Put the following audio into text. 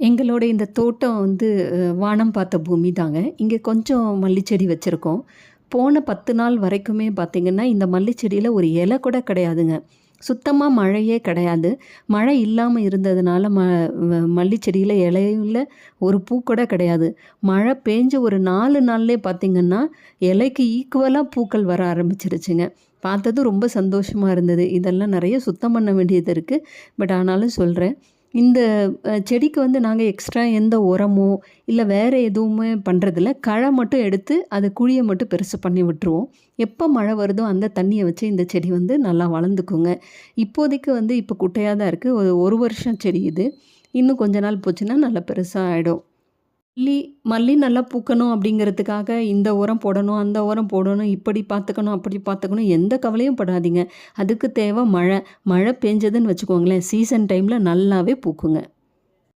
எங்களோட இந்த தோட்டம் வந்து வானம் பார்த்த பூமி தாங்க. இங்கே கொஞ்சம் மல்லி செடி வச்சுருக்கோம். போன 10 நாள் வரைக்குமே பார்த்திங்கன்னா, இந்த மல்லி செடியில ஒரு இலை கூட கிடையாதுங்க. சுத்தமா மழையே கிடையாது. மழை இல்லாம இருந்ததுனால மல்லி செடியில இலையும் இல்ல, ஒரு பூ கூட கிடையாது. மழை பேஞ்சு ஒரு 4 நாள்லயே பார்த்திங்கன்னா, இலைக்கு ஈக்குவலா பூக்கள் வர ஆரம்பிச்சிருச்சுங்க. பார்த்ததும் ரொம்ப சந்தோஷமா இருந்தது. இதெல்லாம் நெறைய சுத்தம் பண்ண வேண்டியது இருக்கு. பட் ஆனாலும் சொல்றேன். இந்த செடிக்கு வந்து நாங்க எக்ஸ்ட்ரா எந்த உரமோ, இல்ல வேற எதுவுமே பண்றதில்ல. களை மட்டும் எடுத்து அது குழிய மட்டும் பெருசு பண்ணி விட்டுருவோம். எப்போ மழை வருதோ அந்த தண்ணிய வச்சு இந்த செடி வந்து நல்லா வளர்ந்துக்குங்க. இப்போதைக்கு வந்து இப்போ குட்டையா தான் இருக்கு. ஒரு 1 வருஷம் செடி இது. இன்னும் கொஞ்ச நாள் போச்சுன்னா நல்லா பெருசா ஆயிடும். மல்லி மல்லி நல்லா பூக்கணும் அப்படிங்கிறதுக்காக இந்த உரம் போடணும், அந்த உரம் போடணும், இப்படி பார்த்துக்கணும், அப்படி பார்த்துக்கணும் எந்த கவலையும் படாதீங்க. அதுக்கு தேவை மழை. மழை பெஞ்சதுன்னு வச்சுக்கோங்களேன், சீசன் டைம்ல நல்லாவே பூக்குங்க.